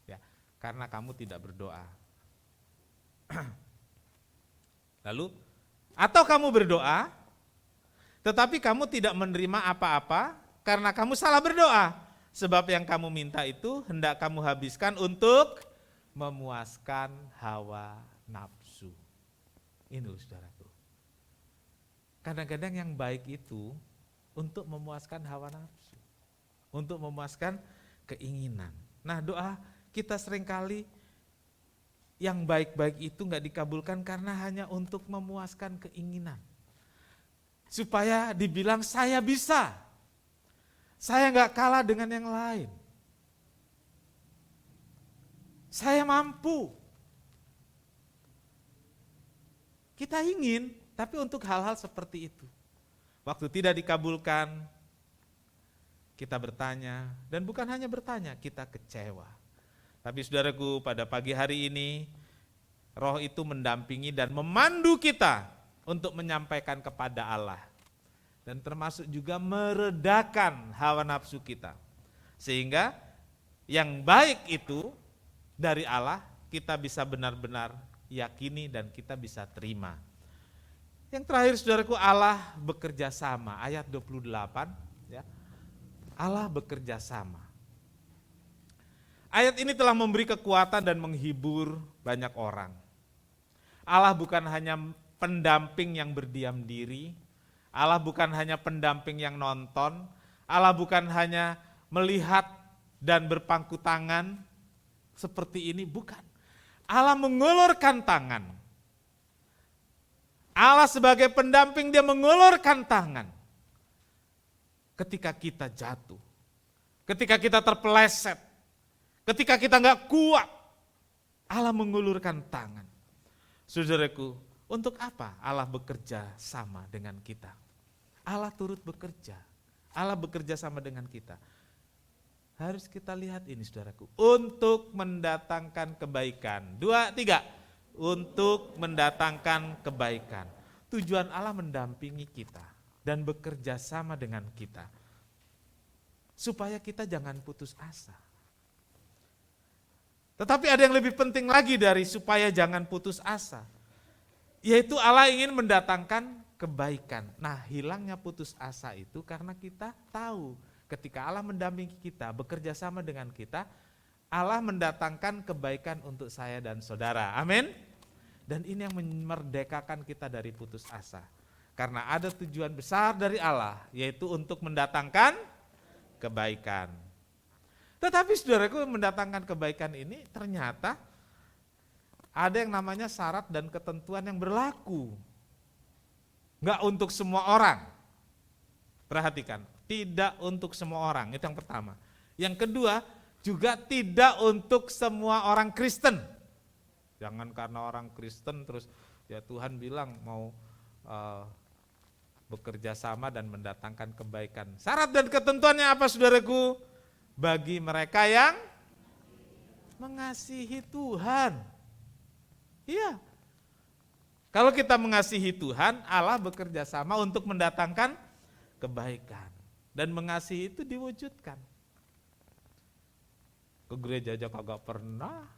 Ya, karena kamu tidak berdoa. Lalu, atau kamu berdoa, tetapi kamu tidak menerima apa-apa karena kamu salah berdoa. Sebab yang kamu minta itu hendak kamu habiskan untuk memuaskan hawa nafsu. Ini loh saudaraku. Kadang-kadang yang baik itu untuk memuaskan hawa nafsu, untuk memuaskan keinginan. Nah doa kita seringkali yang baik-baik itu nggak dikabulkan karena hanya untuk memuaskan keinginan. Supaya dibilang saya bisa, saya nggak kalah dengan yang lain. Saya mampu. Kita ingin, tapi untuk hal-hal seperti itu. Waktu tidak dikabulkan, kita bertanya, dan bukan hanya bertanya, kita kecewa. Tapi saudaraku, pada pagi hari ini, Roh itu mendampingi dan memandu kita untuk menyampaikan kepada Allah. Dan termasuk juga meredakan hawa nafsu kita. Sehingga yang baik itu dari Allah, kita bisa benar-benar yakini dan kita bisa terima. Yang terakhir saudaraku, Allah bekerja sama, ayat 28 ya. Allah bekerja sama. Ayat ini telah memberi kekuatan dan menghibur banyak orang. Allah bukan hanya pendamping yang berdiam diri, Allah bukan hanya pendamping yang nonton, Allah bukan hanya melihat dan berpangku tangan seperti ini, bukan. Allah mengulurkan tangan. Allah sebagai pendamping, dia mengulurkan tangan. Ketika kita jatuh, ketika kita terpeleset, ketika kita nggak kuat, Allah mengulurkan tangan. Saudaraku, untuk apa Allah bekerja sama dengan kita? Allah turut bekerja, Allah bekerja sama dengan kita. Harus kita lihat ini saudaraku, untuk mendatangkan kebaikan. 2, 3, untuk mendatangkan kebaikan. Tujuan Allah mendampingi kita dan bekerja sama dengan kita. Supaya kita jangan putus asa. Tetapi ada yang lebih penting lagi dari supaya jangan putus asa. Yaitu Allah ingin mendatangkan kebaikan. Nah, hilangnya putus asa itu karena kita tahu ketika Allah mendampingi kita, bekerja sama dengan kita, Allah mendatangkan kebaikan untuk saya dan saudara. Amin. Dan ini yang memerdekakan kita dari putus asa. Karena ada tujuan besar dari Allah, yaitu untuk mendatangkan kebaikan. Tetapi saudaraku, mendatangkan kebaikan ini ternyata ada yang namanya syarat dan ketentuan yang berlaku. Enggak untuk semua orang. Perhatikan, tidak untuk semua orang, itu yang pertama. Yang kedua, juga tidak untuk semua orang Kristen. Jangan karena orang Kristen terus ya Tuhan bilang mau bekerja sama dan mendatangkan kebaikan. Syarat dan ketentuannya apa saudaraku? Bagi mereka yang mengasihi Tuhan. Iya. Kalau kita mengasihi Tuhan, Allah bekerja sama untuk mendatangkan kebaikan. Dan mengasihi itu diwujudkan. Ke gereja aja kagak pernah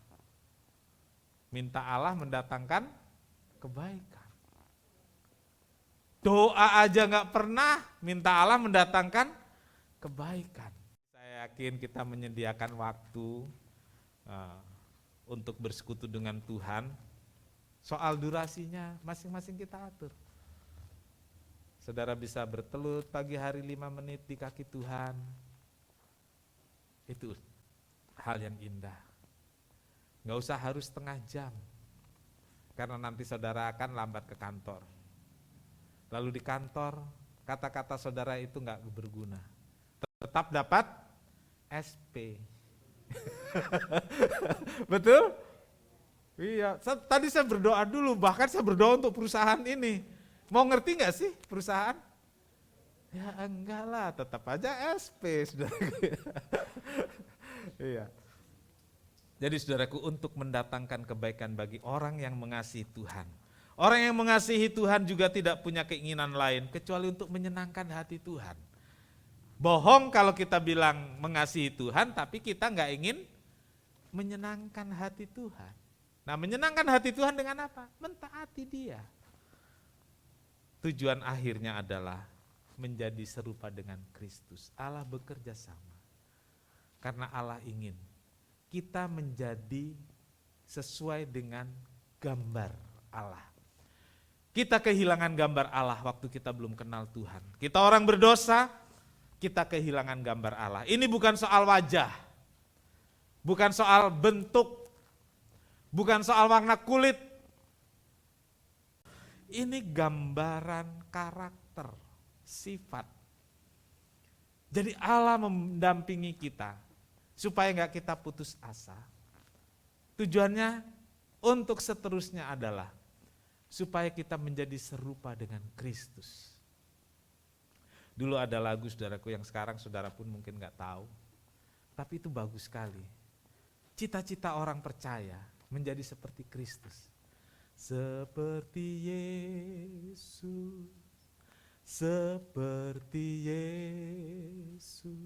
minta Allah mendatangkan kebaikan. Doa aja gak pernah minta Allah mendatangkan kebaikan. Saya yakin kita menyediakan waktu untuk bersekutu dengan Tuhan. Soal durasinya masing-masing kita atur. Saudara bisa bertelut pagi hari 5 menit di kaki Tuhan. Itu hal yang indah. Nggak usah harus setengah jam. Karena nanti saudara akan lambat ke kantor. Lalu di kantor, kata-kata saudara itu nggak berguna. Tetap dapat SP. Betul? Iya, tadi saya berdoa dulu, bahkan saya berdoa untuk perusahaan ini. Mau ngerti nggak sih perusahaan? Ya enggak lah, tetap aja SP, saudaraku. Iya. Jadi saudaraku, untuk mendatangkan kebaikan bagi orang yang mengasihi Tuhan. Orang yang mengasihi Tuhan juga tidak punya keinginan lain kecuali untuk menyenangkan hati Tuhan. Bohong kalau kita bilang mengasihi Tuhan tapi kita nggak ingin menyenangkan hati Tuhan. Nah, menyenangkan hati Tuhan dengan apa? Mentaati Dia. Tujuan akhirnya adalah menjadi serupa dengan Kristus. Allah bekerja sama. Karena Allah ingin kita menjadi sesuai dengan gambar Allah. Kita kehilangan gambar Allah waktu kita belum kenal Tuhan. Kita orang berdosa, kita kehilangan gambar Allah. Ini bukan soal wajah, bukan soal bentuk, bukan soal warna kulit. Ini gambaran karakter, sifat. Jadi Allah mendampingi kita supaya enggak kita putus asa. Tujuannya untuk seterusnya adalah supaya kita menjadi serupa dengan Kristus. Dulu ada lagu saudaraku yang sekarang saudara pun mungkin gak tahu, tapi itu bagus sekali. Cita-cita orang percaya menjadi seperti Kristus. Seperti Yesus, seperti Yesus,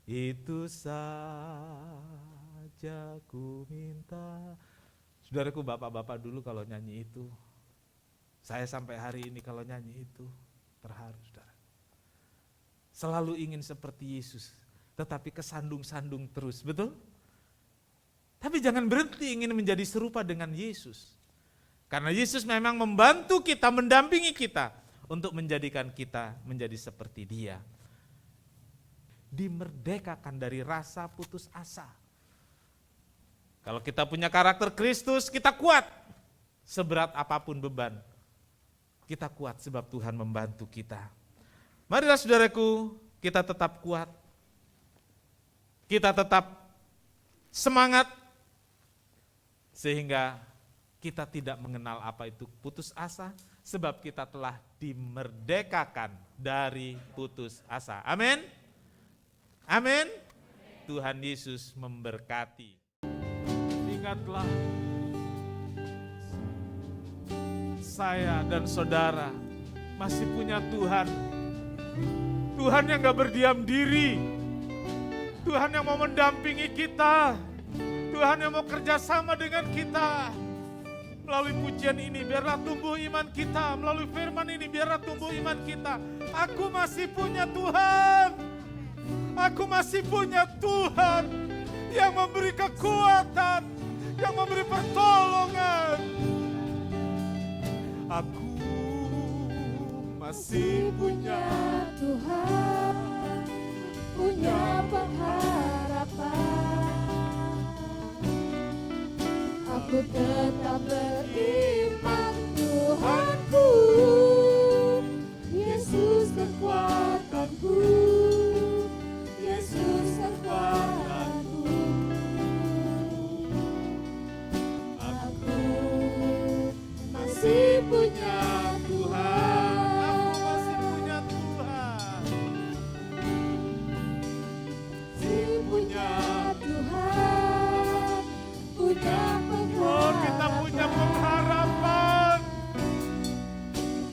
itu saja ku minta. Saudaraku, bapak-bapak dulu kalau nyanyi itu, saya sampai hari ini kalau nyanyi itu terharu, saudara. Selalu ingin seperti Yesus, tetapi kesandung-sandung terus, betul? Tapi jangan berhenti ingin menjadi serupa dengan Yesus. Karena Yesus memang membantu kita, mendampingi kita untuk menjadikan kita menjadi seperti Dia. Dimerdekakan dari rasa putus asa. Kalau kita punya karakter Kristus, kita kuat. Seberat apapun beban, kita kuat sebab Tuhan membantu kita. Marilah saudaraku, kita tetap kuat. Kita tetap semangat. Sehingga kita tidak mengenal apa itu putus asa, sebab kita telah dimerdekakan dari putus asa. Amin. Amin. Tuhan Yesus memberkati. Ingatlah, saya dan saudara masih punya Tuhan. Tuhan yang gak berdiam diri. Tuhan yang mau mendampingi kita. Tuhan yang mau kerjasama dengan kita. Melalui pujian ini biarlah tumbuh iman kita. Melalui firman ini biarlah tumbuh iman kita. Aku masih punya Tuhan. Aku masih punya Tuhan yang memberi kekuatan, yang memberi pertolongan. Aku masih punya Tuhan, punya pengharapan. Aku tetap beriman Tuhanku, Yesus kekuatanku, Yesus kekuatanku. Aku masih punya Tuhan. Aku masih punya Tuhan. masih punya Tuhan, punya Oh, kita punya pengharapan.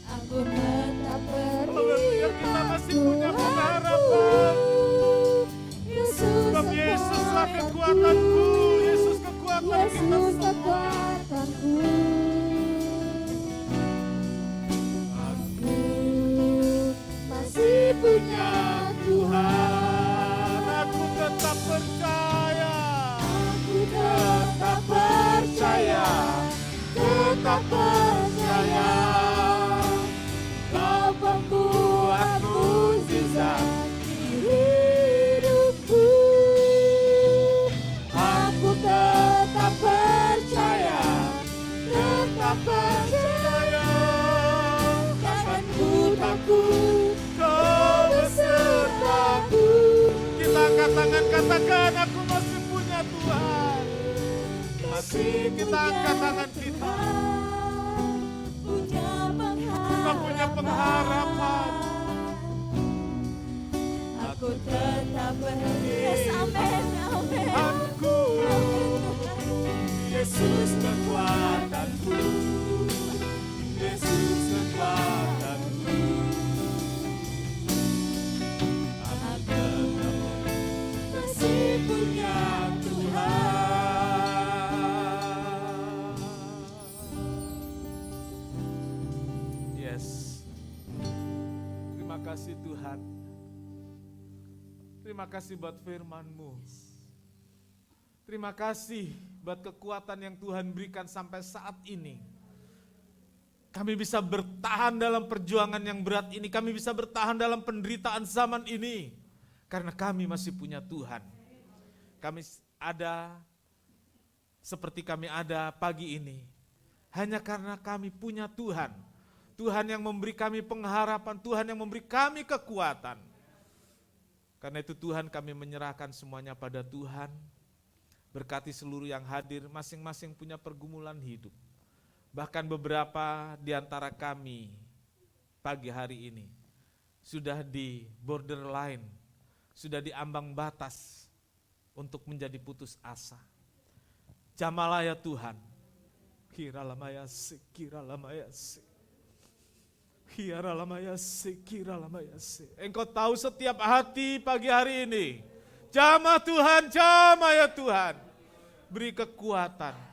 Aku tetap Haleluya, kita beriman masih punya Tuhanku, pengharapan. Yesus Sebab Yesuslah kekuatanku, Yesus kekuatan kita Yesus semua. kekuatanku. Aku masih punya Tuhan. Aku tetap percaya. Aku tetap percaya, tetap percaya. Kau pembuat mukjizat di hidupku. Aku tetap percaya, tetap percaya. Takkan ku takut, kau besertaku. Kita angkat tangan, katakan aku masih punya Tuhan. Masih kita angkat tangan kita. Kita punya pengharapan. Aku tetap yes, amin, amin. Tuhanku, Yesus kekuatanku, Yesus kekuatanku. Aku tetap Masih punya Tuhan. Yes. Terima kasih Tuhan. Terima kasih buat firman-Mu. Terima kasih buat kekuatan yang Tuhan berikan sampai saat ini. Kami bisa bertahan dalam perjuangan yang berat ini. Kami bisa bertahan dalam penderitaan zaman ini. Karena kami masih punya Tuhan. Kami ada seperti kami ada pagi ini. Hanya karena kami punya Tuhan. Tuhan yang memberi kami pengharapan. Tuhan yang memberi kami kekuatan. Karena itu Tuhan, kami menyerahkan semuanya pada Tuhan. Berkati seluruh yang hadir, masing-masing punya pergumulan hidup. Bahkan beberapa di antara kami pagi hari ini sudah di borderline, sudah di ambang batas untuk menjadi putus asa. Jamalah ya Tuhan. Kiralamayase, kiralamayase. Kiralamayase, kiralamayase. Engkau tahu setiap hati pagi hari ini. Jamah Tuhan, jamah ya Tuhan. Beri kekuatan.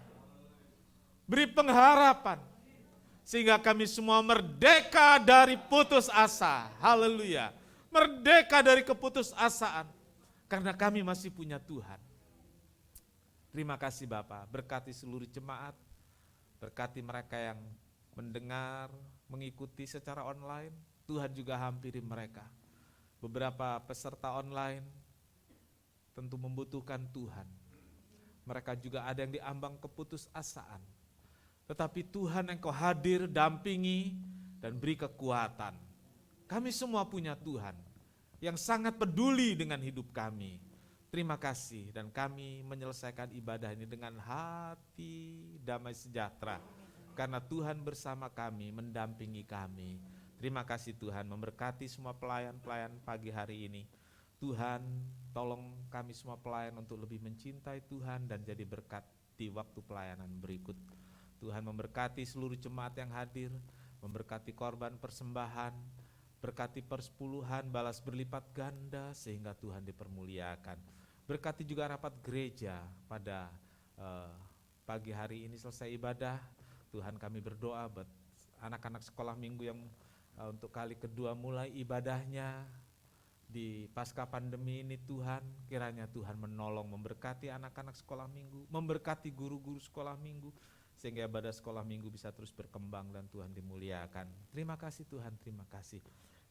Beri pengharapan, sehingga kami semua merdeka dari putus asa. Haleluya. Merdeka dari keputusasaan, karena kami masih punya Tuhan. Terima kasih Bapak, berkati seluruh jemaat, berkati mereka yang mendengar, mengikuti secara online. Tuhan juga hampiri mereka. Beberapa peserta online tentu membutuhkan Tuhan. Mereka juga ada yang diambang keputusasaan. Tetapi Tuhan Engkau hadir, dampingi, dan beri kekuatan. Kami semua punya Tuhan yang sangat peduli dengan hidup kami. Terima kasih, dan kami menyelesaikan ibadah ini dengan hati damai sejahtera. Karena Tuhan bersama kami, mendampingi kami. Terima kasih Tuhan, memberkati semua pelayan-pelayan pagi hari ini. Tuhan, tolong kami semua pelayan untuk lebih mencintai Tuhan dan jadi berkat di waktu pelayanan berikut. Tuhan memberkati seluruh jemaat yang hadir, memberkati korban persembahan, berkati persepuluhan, balas berlipat ganda sehingga Tuhan dipermuliakan. Berkati juga rapat gereja pada pagi hari ini selesai ibadah. Tuhan, kami berdoa buat anak-anak sekolah minggu yang untuk kali kedua mulai ibadahnya di pasca pandemi ini. Tuhan, kiranya Tuhan menolong, memberkati anak-anak sekolah minggu, memberkati guru-guru sekolah minggu, sehingga ibadah sekolah minggu bisa terus berkembang dan Tuhan dimuliakan. Terima kasih Tuhan, terima kasih.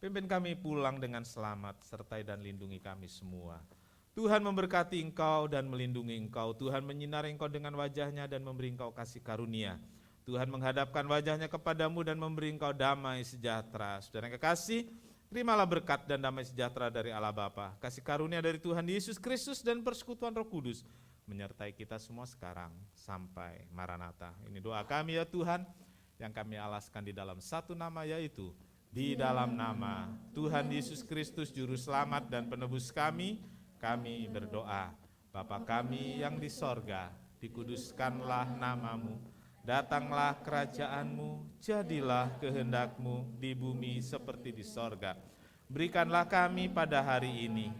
Pimpin kami pulang dengan selamat, sertai dan lindungi kami semua. Tuhan memberkati engkau dan melindungi engkau. Tuhan menyinari engkau dengan wajahnya dan memberi engkau kasih karunia. Tuhan menghadapkan wajahnya kepadamu dan memberi engkau damai sejahtera. Saudara yang kekasih, terimalah berkat dan damai sejahtera dari Allah Bapa, kasih karunia dari Tuhan Yesus Kristus dan persekutuan Roh Kudus menyertai kita semua sekarang sampai Maranatha. Ini doa kami ya Tuhan, yang kami alaskan di dalam satu nama, yaitu di dalam nama Tuhan Yesus Kristus Juru Selamat dan Penebus kami berdoa. Bapa kami yang di sorga, dikuduskanlah namamu, datanglah kerajaanmu, jadilah kehendakmu di bumi seperti di sorga. Berikanlah kami pada hari ini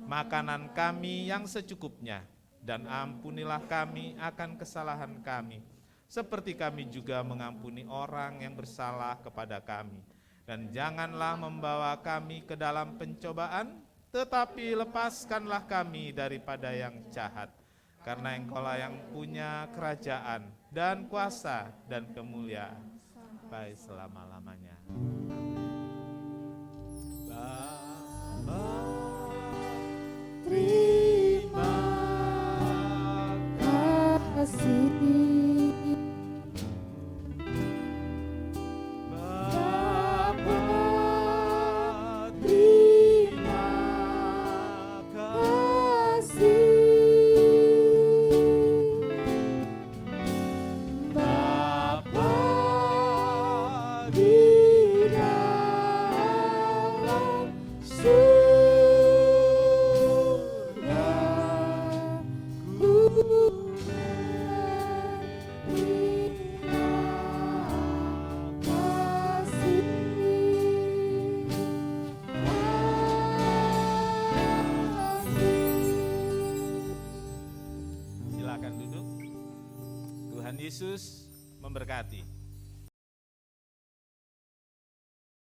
makanan kami yang secukupnya, dan ampunilah kami akan kesalahan kami, seperti kami juga mengampuni orang yang bersalah kepada kami. Dan janganlah membawa kami ke dalam pencobaan, tetapi lepaskanlah kami daripada yang jahat. Karena Engkaulah yang punya kerajaan dan kuasa dan kemuliaan baik selama-lamanya. Bapa, terima kasih. Bapa, terima kasih. Bapa di dalam surga, silakan duduk. Tuhan Yesus memberkati.